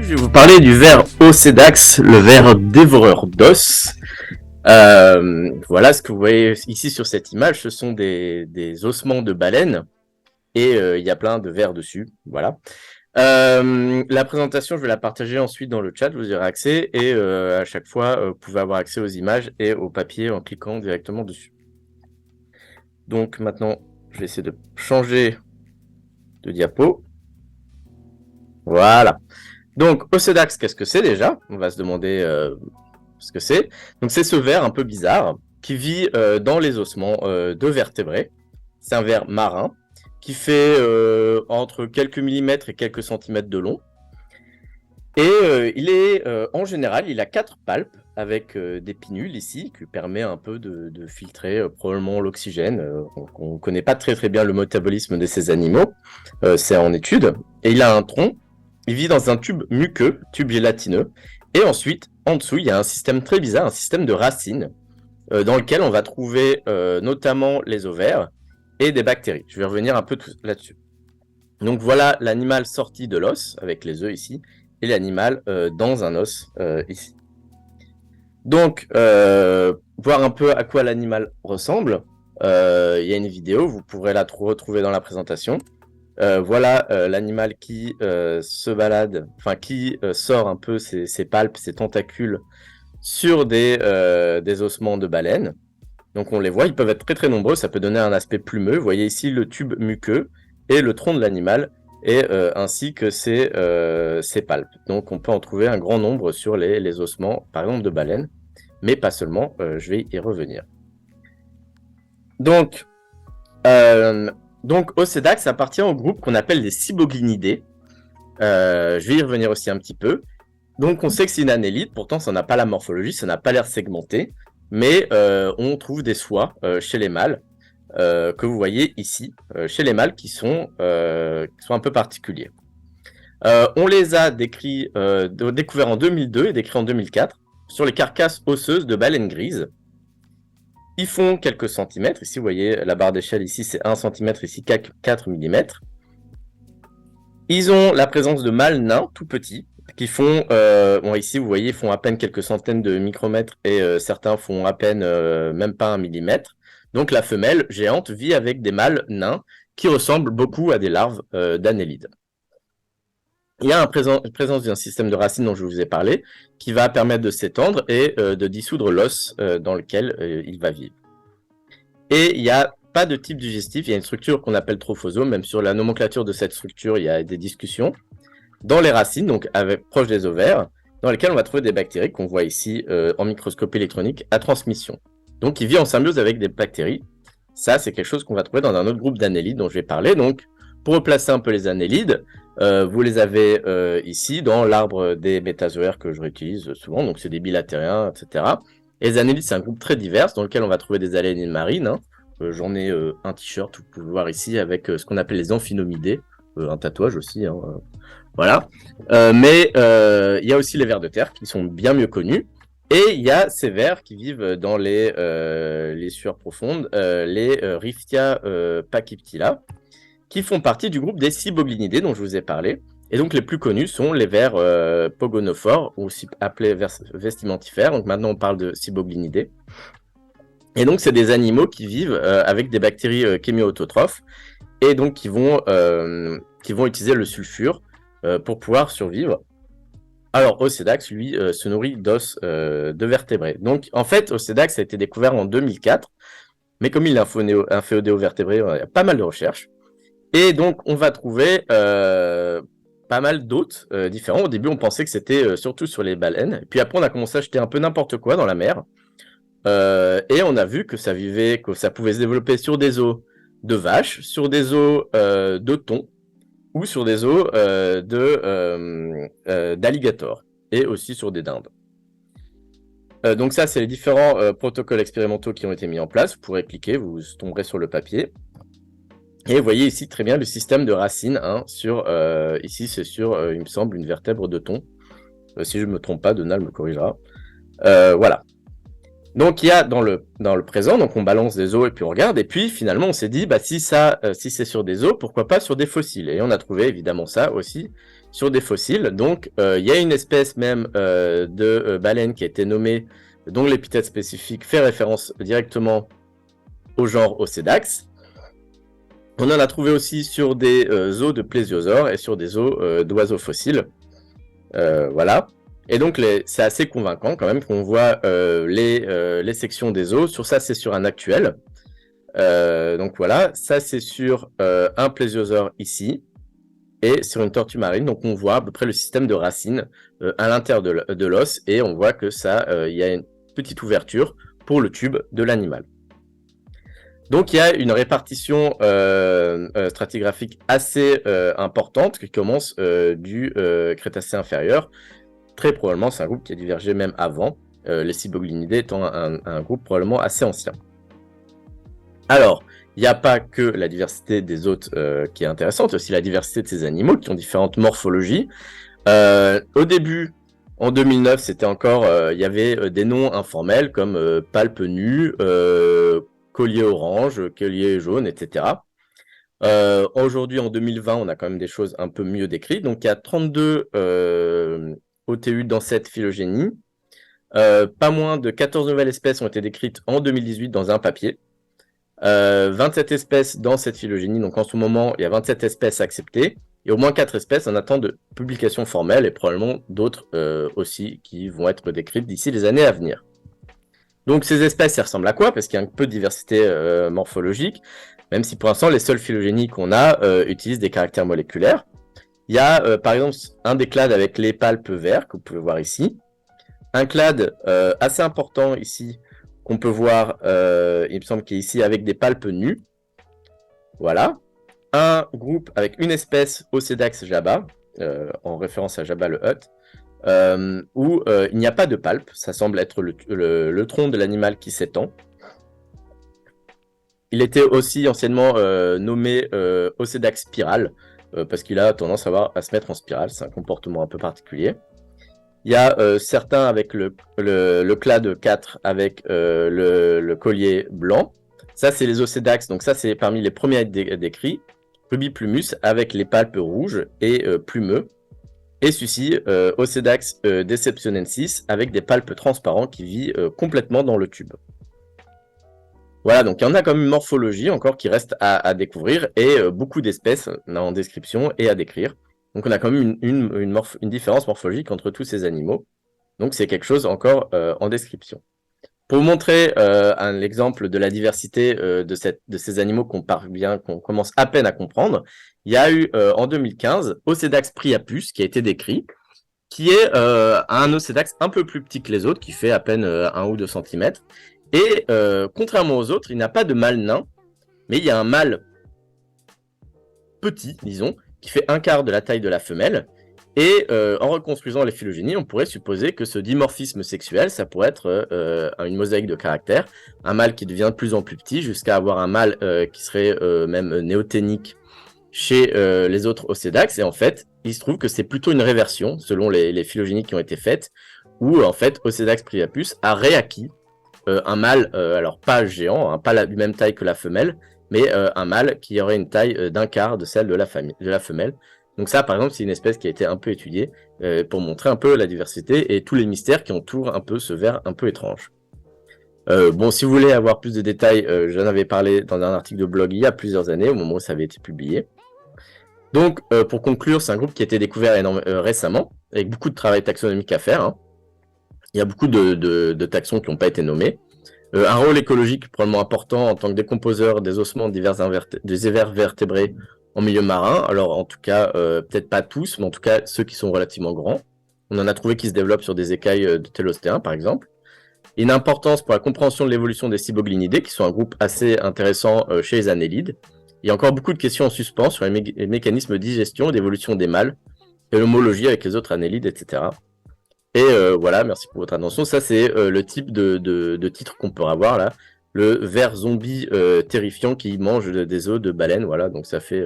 je vais vous parler du ver Osedax, le ver dévoreur d'os. Voilà ce que vous voyez ici sur cette image, ce sont des ossements de baleine et il y a plein de vers dessus. Voilà. La présentation, je vais la partager ensuite dans le chat, vous y aurez accès et à chaque fois, vous pouvez avoir accès aux images et au papier en cliquant directement dessus. Donc maintenant, je vais essayer de changer de diapo. Voilà. Donc, Osedax, qu'est-ce que c'est déjà? On va se demander ce que c'est. Donc, c'est ce ver un peu bizarre qui vit dans les ossements de vertébrés. C'est un ver marin qui fait entre quelques millimètres et quelques centimètres de long. Et il est, en général, il a 4 palpes avec des pinules ici, qui permet un peu de filtrer probablement l'oxygène. On ne connaît pas très bien le métabolisme de ces animaux, c'est en étude. Et il a un tronc, il vit dans un tube muqueux, tube gélatineux. Et ensuite, en dessous, il y a un système très bizarre, un système de racines, dans lequel on va trouver notamment les ovaires et des bactéries. Je vais revenir un peu là-dessus. Donc voilà l'animal sorti de l'os, avec les œufs ici, et l'animal dans un os ici. Donc, voir un peu à quoi l'animal ressemble, il y a une vidéo, vous pourrez la retrouver dans la présentation. Voilà l'animal qui se balade, enfin qui sort un peu ses palpes, ses tentacules sur des ossements de baleine. Donc on les voit, ils peuvent être très nombreux, ça peut donner un aspect plumeux. Vous voyez ici le tube muqueux et le tronc de l'animal, et ainsi que ses palpes. Donc on peut en trouver un grand nombre sur les ossements, par exemple de baleine, mais pas seulement, je vais y revenir. Donc Osedax appartient au groupe qu'on appelle les Ciboglinidae. Je vais y revenir aussi un petit peu. Donc on sait que c'est une annélide, pourtant ça n'a pas la morphologie, ça n'a pas l'air segmenté, mais on trouve des soies chez les mâles, que vous voyez ici, chez les mâles qui sont un peu particuliers. On les a découverts en 2002 et décrits en 2004 sur les carcasses osseuses de baleines grises. Ils font quelques centimètres. Ici, vous voyez, la barre d'échelle, ici, c'est 1 cm, ici, 4 mm. Ils ont la présence de mâles nains, tout petits, qui font, bon, ici, vous voyez, ils font à peine quelques centaines de micromètres et certains font à peine même pas 1 millimètre. Donc, la femelle géante vit avec des mâles nains qui ressemblent beaucoup à des larves d'annélides. Il y a une présence d'un système de racines dont je vous ai parlé, qui va permettre de s'étendre et de dissoudre l'os dans lequel il va vivre. Et il n'y a pas de type digestif, il y a une structure qu'on appelle trophosome, même sur la nomenclature de cette structure, il y a des discussions. Dans les racines, donc proches des ovaires, dans lesquelles on va trouver des bactéries qu'on voit ici en microscopie électronique à transmission. Donc il vit en symbiose avec des bactéries. Ça, c'est quelque chose qu'on va trouver dans un autre groupe d'annélides dont je vais parler. Donc, pour replacer un peu les annélides, vous les avez ici dans l'arbre des métazoaires que je réutilise souvent, donc c'est des bilatériens, etc. Et les annélides, c'est un groupe très divers dans lequel on va trouver des annélides marines. Hein. J'en ai un t-shirt, vous pouvez voir ici, avec ce qu'on appelle les amphinomidés, un tatouage aussi. Hein, voilà. Mais il y a aussi les vers de terre qui sont bien mieux connus. Et il y a ces vers qui vivent dans les sueurs profondes, les Riftia pachyptila, qui font partie du groupe des Ciboglinidae dont je vous ai parlé. Et donc les plus connus sont les vers pogonophores, ou aussi appelés vers vestimentifères. Donc maintenant on parle de Ciboglinidae. Et donc c'est des animaux qui vivent avec des bactéries chémioautotrophes, et donc qui vont utiliser le sulfure pour pouvoir survivre. Alors Osedax, lui, se nourrit d'os de vertébrés. Donc en fait, Osedax a été découvert en 2004, mais comme il est inféodéovertébré, il y a pas mal de recherches. Et donc, on va trouver pas mal d'hôtes différents. Au début, on pensait que c'était surtout sur les baleines. Puis après, on a commencé à jeter un peu n'importe quoi dans la mer. Et on a vu que ça pouvait se développer sur des os de vaches, sur des os de thon, ou sur des os d'alligators, et aussi sur des dindes. Donc ça, c'est les différents protocoles expérimentaux qui ont été mis en place. Vous pourrez cliquer, vous tomberez sur le papier. Et vous voyez ici très bien le système de racines. Hein, ici, c'est sur, il me semble, une vertèbre de thon. Si je ne me trompe pas, Donald me corrigera. Voilà. Donc il y a dans le présent, donc on balance des os et puis on regarde, et puis finalement on s'est dit, bah si c'est sur des os, pourquoi pas sur des fossiles? Et on a trouvé évidemment ça aussi sur des fossiles. Donc il y a une espèce même de baleine qui a été nommée, dont l'épithète spécifique fait référence directement au genre Ocedax. On en a trouvé aussi sur des os de plésiosaures et sur des os d'oiseaux fossiles. Voilà. Et donc, c'est assez convaincant quand même qu'on voit les sections des os. Sur ça, c'est sur un actuel. Donc voilà, ça c'est sur un plésiosaure ici et sur une tortue marine. Donc on voit à peu près le système de racines à l'intérieur de l'os et on voit que ça, il y a une petite ouverture pour le tube de l'animal. Donc il y a une répartition stratigraphique assez importante qui commence du Crétacé inférieur. Très probablement, c'est un groupe qui a divergé même avant, les Cyboglinidés étant un groupe probablement assez ancien. Alors, il n'y a pas que la diversité des hôtes qui est intéressante, aussi la diversité de ces animaux qui ont différentes morphologies. Au début, en 2009, c'était encore, il y avait des noms informels comme palpe nu, collier orange, collier jaune, etc. Aujourd'hui, en 2020, on a quand même des choses un peu mieux décrites. Donc, il y a 32 OTU dans cette phylogénie. Pas moins de 14 nouvelles espèces ont été décrites en 2018 dans un papier. 27 espèces dans cette phylogénie. Donc, en ce moment, il y a 27 espèces acceptées et au moins 4 espèces en attente de publication formelle et probablement d'autres aussi qui vont être décrites d'ici les années à venir. Donc, ces espèces, elles ressemblent à quoi? Parce qu'il y a un peu de diversité morphologique, même si pour l'instant, les seules phylogénies qu'on a utilisent des caractères moléculaires. Il y a par exemple un des clades avec les palpes verts que vous pouvez voir ici. Un clade assez important ici qu'on peut voir, il me semble qu'il est ici avec des palpes nus. Voilà. Un groupe avec une espèce Ocedax jaba, en référence à Jabba le Hutt, où il n'y a pas de palpe. Ça semble être le tronc de l'animal qui s'étend. Il était aussi anciennement nommé Ocedax spiral, parce qu'il a tendance à se mettre en spirale. C'est un comportement un peu particulier. Il y a certains avec le clade 4 avec le collier blanc. Ça, c'est les Ocedax. Donc ça, c'est parmi les premiers à être décrits. Rubiplumus avec les palpes rouges et plumeux. Et celui-ci, Ocedax deceptionensis avec des palpes transparents qui vit complètement dans le tube. Voilà, donc il y en a comme une morphologie encore qui reste à découvrir et beaucoup d'espèces en description et à décrire. Donc on a quand même une différence morphologique entre tous ces animaux. Donc c'est quelque chose encore en description. Pour vous montrer l'exemple de la diversité de ces animaux qu'on commence à peine à comprendre, il y a eu en 2015 Ocedax priapus qui a été décrit, qui est un Ocedax un peu plus petit que les autres, qui fait à peine 1 ou 2 cm. Et contrairement aux autres, il n'a pas de mâle nain, mais il y a un mâle petit, disons, qui fait un quart de la taille de la femelle. Et en reconstruisant les phylogénies, on pourrait supposer que ce dimorphisme sexuel, ça pourrait être une mosaïque de caractères, un mâle qui devient de plus en plus petit, jusqu'à avoir un mâle qui serait même néoténique chez les autres Ocedax. Et en fait, il se trouve que c'est plutôt une réversion, selon les phylogénies qui ont été faites, où en fait Ocedax priapus a réacquis un mâle, alors pas géant, hein, pas la même taille que la femelle, mais un mâle qui aurait une taille d'un quart de celle de la femelle. Donc ça, par exemple, c'est une espèce qui a été un peu étudiée pour montrer un peu la diversité et tous les mystères qui entourent un peu ce ver un peu étrange. Bon, si vous voulez avoir plus de détails, j'en avais parlé dans un article de blog il y a plusieurs années, au moment où ça avait été publié. Donc, pour conclure, c'est un groupe qui a été découvert récemment, avec beaucoup de travail taxonomique à faire, hein. Il y a beaucoup de taxons qui n'ont pas été nommés. Un rôle écologique probablement important en tant que décomposeur des ossements des vertébrés en milieu marin. Alors en tout cas, peut-être pas tous, mais en tout cas ceux qui sont relativement grands. On en a trouvé qui se développent sur des écailles de télostéens, par exemple. Une importance pour la compréhension de l'évolution des Cyboglinidés, qui sont un groupe assez intéressant chez les annélides. Il y a encore beaucoup de questions en suspens sur les mécanismes de digestion et d'évolution des mâles, et l'homologie avec les autres annélides, etc. Et voilà, merci pour votre attention. Ça, c'est le type de titre qu'on peut avoir là. Le ver zombie terrifiant qui mange des os de baleine. Voilà, donc ça fait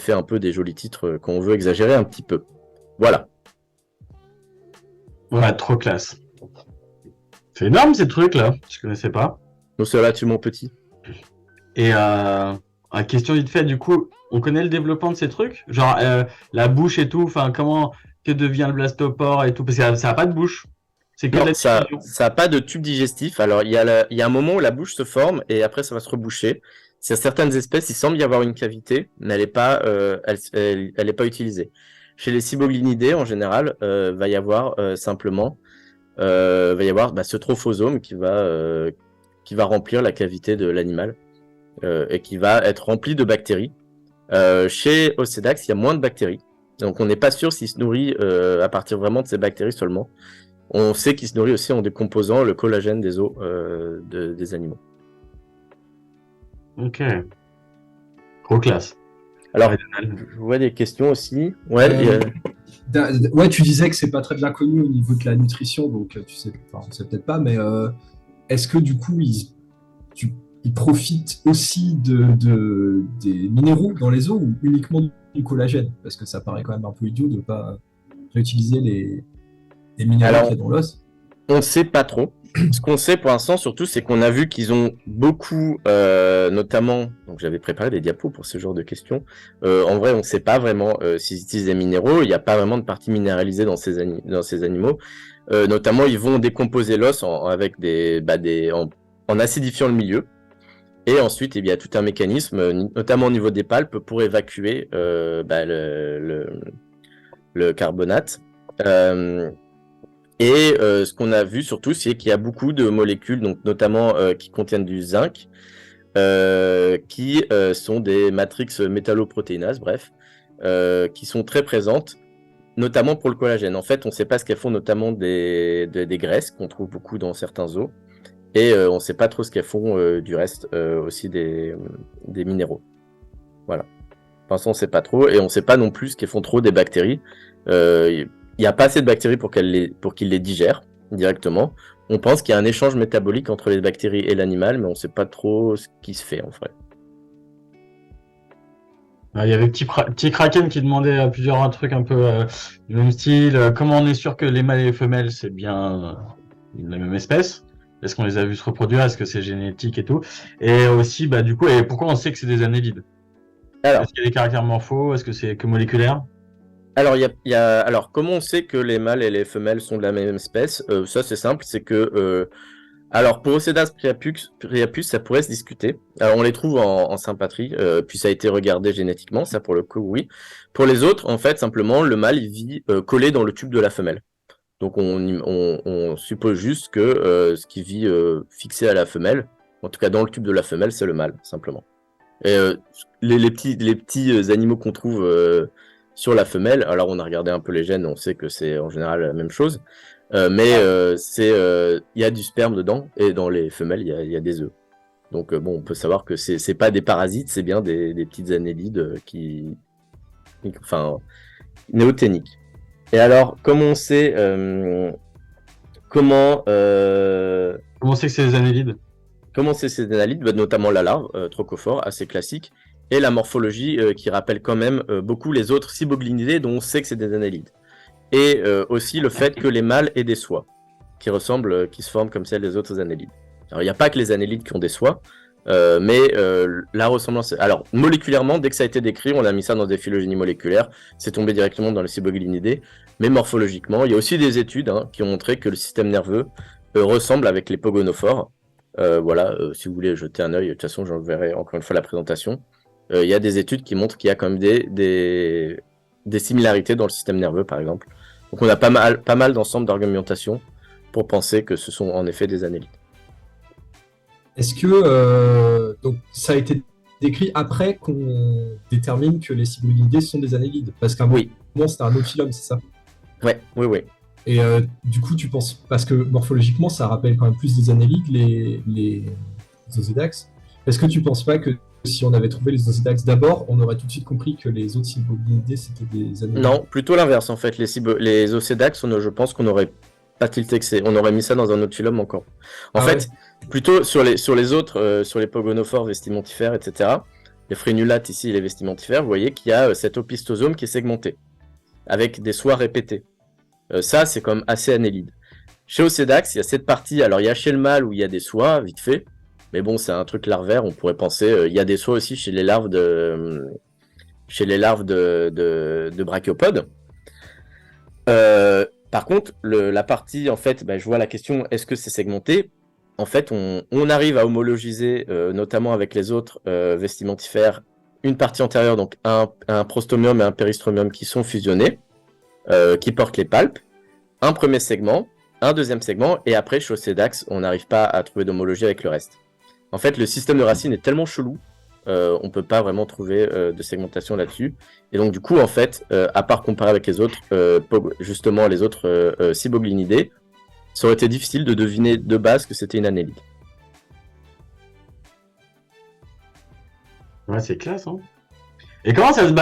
un peu des jolis titres quand on veut exagérer un petit peu. Voilà. Ouais, trop classe. C'est énorme ces trucs-là, je connaissais pas. Donc c'est relativement petit. Et question vite fait, du coup, on connaît le développement de ces trucs? Genre la bouche et tout, enfin que devient le blastopore et tout, parce que ça a pas de bouche, c'est que de Non, la ça diffusion. ça a pas de tube digestif. Alors il y a un moment où la bouche se forme et après ça va se reboucher. Sur certaines espèces, il semble y avoir une cavité, mais elle est pas elle est pas utilisée. Chez les cyboglinidés en général, va y avoir simplement va y avoir ce trophosome qui va remplir la cavité de l'animal et qui va être rempli de bactéries. Chez Ocedax, il y a moins de bactéries. Donc on n'est pas sûr s'il se nourrit à partir vraiment de ces bactéries seulement. On sait qu'il se nourrit aussi en décomposant le collagène des os des animaux. Ok, trop classe. Alors, Ouais, Donald. je vois des questions aussi. Ouais, Euh, Ouais, tu disais que c'est pas très bien connu au niveau de la nutrition, donc tu sais, enfin, on sait peut-être pas, mais est-ce que du coup tu- ils profitent aussi des minéraux dans les os ou uniquement du collagène? Parce que ça paraît quand même un peu idiot de ne pas réutiliser les minéraux qu'il alors y a dans l'os. on ne sait pas trop. Ce qu'on sait pour l'instant, surtout, c'est qu'on a vu qu'ils ont beaucoup, notamment, donc j'avais préparé des diapos pour ce genre de questions. En vrai, on ne sait pas vraiment s'ils utilisent des minéraux. Il n'y a pas vraiment de partie minéralisée dans dans ces animaux. Notamment, ils vont décomposer l'os avec en acidifiant le milieu. Et ensuite, il y a tout un mécanisme, notamment au niveau des palpes, pour évacuer le carbonate. Euh, ce qu'on a vu surtout, c'est qu'il y a beaucoup de molécules, donc notamment qui contiennent du zinc, qui sont des matrix métalloprotéinases, bref, qui sont très présentes, notamment pour le collagène. En fait, on ne sait pas ce qu'elles font, notamment des graisses qu'on trouve beaucoup dans certains os, et on ne sait pas trop ce qu'elles font du reste aussi des minéraux. Voilà. Pour l'instant, on ne sait pas trop, et on ne sait pas non plus ce qu'elles font trop des bactéries. Il n'y a pas assez de bactéries pour qu'ils les digèrent directement. On pense qu'il y a un échange métabolique entre les bactéries et l'animal, mais on ne sait pas trop ce qui se fait en vrai. Il y avait petit Kraken qui demandait plusieurs trucs un peu du même style. Comment on est sûr que les mâles et les femelles, c'est bien la même espèce? Est-ce qu'on les a vus se reproduire? Est-ce que c'est génétique et tout? Et aussi, bah, du coup, et pourquoi on sait que c'est des annélides? Alors, Est-ce qu'il y a des caractères morphos? Est-ce que c'est que moléculaire? alors, comment on sait que les mâles et les femelles sont de la même espèce? Ça, c'est simple, c'est que alors, pour Ocedas priapus, ça pourrait se discuter. Alors, on les trouve en sympatrie, puis ça a été regardé génétiquement, ça pour le coup, oui. Pour les autres, en fait, simplement, le mâle, il vit collé dans le tube de la femelle. Donc, on suppose juste que ce qui vit fixé à la femelle, en tout cas dans le tube de la femelle, c'est le mâle, simplement. Et les petits animaux qu'on trouve sur la femelle, alors on a regardé un peu les gènes, on sait que c'est en général la même chose, mais il y a du sperme dedans, et dans les femelles, il y a des œufs. Donc bon, on peut savoir que c'est pas des parasites, c'est bien des petites annélides enfin, néoténiques. Et alors, comment on sait comment Comment on sait que c'est des annélides? comment c'est ces annelides, notamment la larve, trochophore, assez classique, et la morphologie qui rappelle quand même beaucoup les autres cyboglinidés dont on sait que c'est des annelides. Et aussi le fait que les mâles aient des soies qui ressemblent, qui se forment comme celles des autres annélides. Alors il n'y a pas que les annélides qui ont des soies, mais la ressemblance. Alors moléculairement, dès que ça a été décrit, on a mis ça dans des phylogénies moléculaires, c'est tombé directement dans les cyboglinidés. Mais morphologiquement, il y a aussi des études qui ont montré que le système nerveux ressemble avec les pogonophores. Voilà, si vous voulez jeter un œil, de toute façon, j'enverrai encore une fois la présentation. Il y a des études qui montrent qu'il y a quand même des similarités dans le système nerveux, par exemple. Donc on a pas mal d'ensemble d'argumentation pour penser que ce sont en effet des annélides. Est-ce que donc ça a été décrit après qu'on détermine que les cyboglinidés sont des annélides? Parce qu'à un Oui, moment, c'était un ophylum, c'est ça? ouais, oui, oui. Et du coup, tu penses, parce que morphologiquement, ça rappelle quand même plus des annélides, les Osedax. Est-ce que tu penses pas que si on avait trouvé les Osedax d'abord, on aurait tout de suite compris que les autres cyboglinidés, c'était des annélides? Non, plutôt l'inverse en fait. Les Ocedax, je pense qu'on aurait pas tilté que c'est. On aurait mis ça dans un autre phylum encore. En Ah ouais. fait, plutôt sur les autres, sur les pogonophores vestimentifères, etc. Les frénulates ici, les vestimentifères, vous voyez qu'il y a cet opistosome qui est segmenté, avec des soies répétées. Ça, c'est comme assez annélide. Chez Ocedax, il y a cette partie, alors il y a chez le mâle où il y a des soies, vite fait, mais bon, c'est un truc larvaire, on pourrait penser, il y a des soies aussi chez les larves de brachiopodes. Par contre, la partie, en fait, je vois la question, est-ce que c'est segmenté? En fait, on arrive à homologiser, notamment avec les autres vestimentifères, une partie antérieure, donc un prostomium et un péristromium qui sont fusionnés, qui portent les palpes, un premier segment, un deuxième segment, et après, chez Ocedax, on n'arrive pas à trouver d'homologie avec le reste. En fait, le système de racine est tellement chelou, on peut pas vraiment trouver de segmentation là-dessus. Et donc, du coup, en fait, à part comparer avec les autres, justement, les autres Cyboglinidés, ça aurait été difficile de deviner de base que c'était une annélide. Ouais, c'est classe, hein. Et comment ça se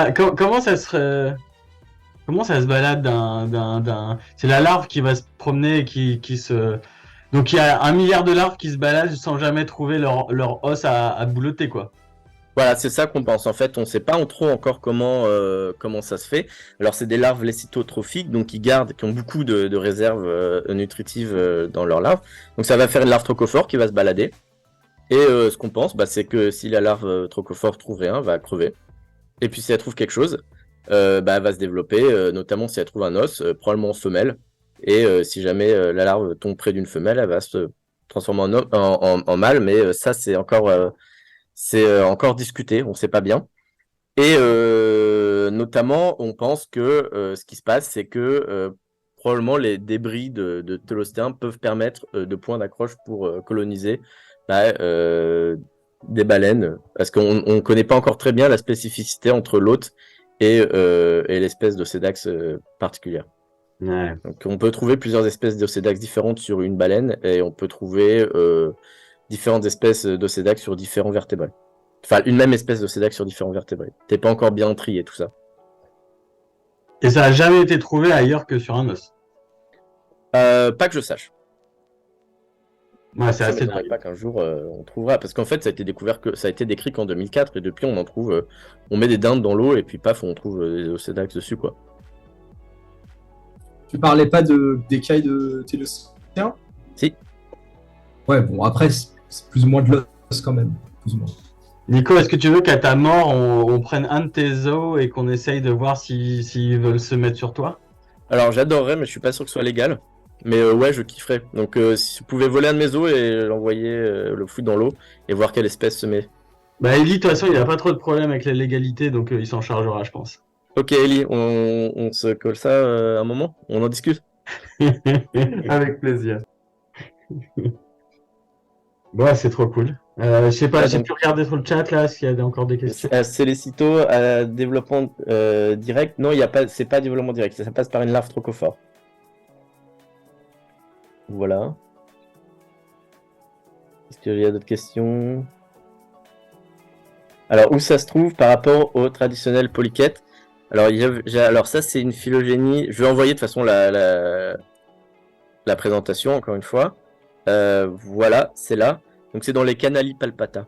balade d'un... C'est la larve qui va se promener et qui se... Donc il y a 1 milliard de larves qui se baladent sans jamais trouver leur os à boulotter, quoi. Voilà, c'est ça qu'on pense. En fait, on ne sait pas trop encore comment ça se fait. Alors, c'est des larves lécithotrophiques, donc qui ont beaucoup de réserves nutritives dans leurs larves. Donc, ça va faire une larve trochophore qui va se balader. Et ce qu'on pense, c'est que si la larve trochophore trouve rien, elle va crever. Et puis, si elle trouve quelque chose, elle va se développer, notamment si elle trouve un os, probablement femelle. Et si jamais la larve tombe près d'une femelle, elle va se transformer en mâle. Mais ça, c'est encore discuté, on ne sait pas bien. Et notamment, on pense que ce qui se passe, c'est que probablement les débris de Telostéen peuvent permettre de points d'accroche pour coloniser des baleines, parce qu'on ne connaît pas encore très bien la spécificité entre l'hôte et l'espèce d'Ocedax particulière. Ouais. Donc on peut trouver plusieurs espèces d'Ocedax différentes sur une baleine, et on peut trouver différentes espèces d'Ocedax sur différents vertébrés. Enfin, une même espèce d'Ocedax sur différents vertébrés. T'es pas encore bien trié, tout ça. Et ça a jamais été trouvé ailleurs que sur un os. Pas que je sache. Ouais, c'est Ça assez m'étonnerait dingue. pas qu'un jour on trouvera, parce qu'en fait ça a été décrit qu'en 2004, et depuis on en trouve, on met des dindes dans l'eau et puis paf, on trouve des Ocedax dessus, quoi. Tu parlais pas d'écailles de Télostéen? Si. Ouais, bon, après, c'est plus ou moins de l'os quand même. Plus ou moins. Nico, est-ce que tu veux qu'à ta mort, on prenne un de tes os et qu'on essaye de voir s'ils veulent se mettre sur toi? Alors j'adorerais, mais je suis pas sûr que ce soit légal. Mais ouais, je kifferais. Donc si vous pouvez voler un de mes os et l'envoyer, le foutre dans l'eau et voir quelle espèce se met. Bah, Ellie, de toute façon, il a pas trop de problème avec la légalité, donc il s'en chargera, je pense. Ok Ellie, on se colle ça un moment? On en discute? Avec plaisir. Ouais, c'est trop cool. Je sais pas, j'ai pu regarder sur le chat là, s'il y a encore des questions. Célécito à développement direct. Non, c'est pas développement direct, ça passe par une larve trochophore. Voilà. Est-ce qu'il y a d'autres questions? Alors, où ça se trouve par rapport au traditionnel polychète? Alors ça, c'est une phylogénie. Je vais envoyer de toute façon la présentation, encore une fois. Voilà, c'est là. Donc, c'est dans les Canali palpata.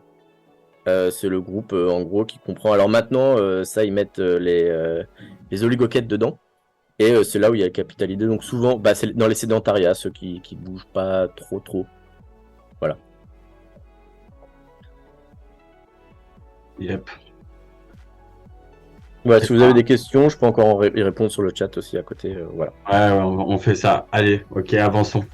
C'est le groupe, en gros, qui comprend... Alors maintenant, ça, ils mettent les oligochètes dedans. Et c'est là où il y a le capitalidé. Donc souvent, c'est dans les sédentariats, ceux qui bougent pas trop. Voilà. Yep. Voilà, si vous avez des questions, je peux encore y répondre sur le chat aussi à côté. Voilà. Ouais, on fait ça. Allez, ok, avançons.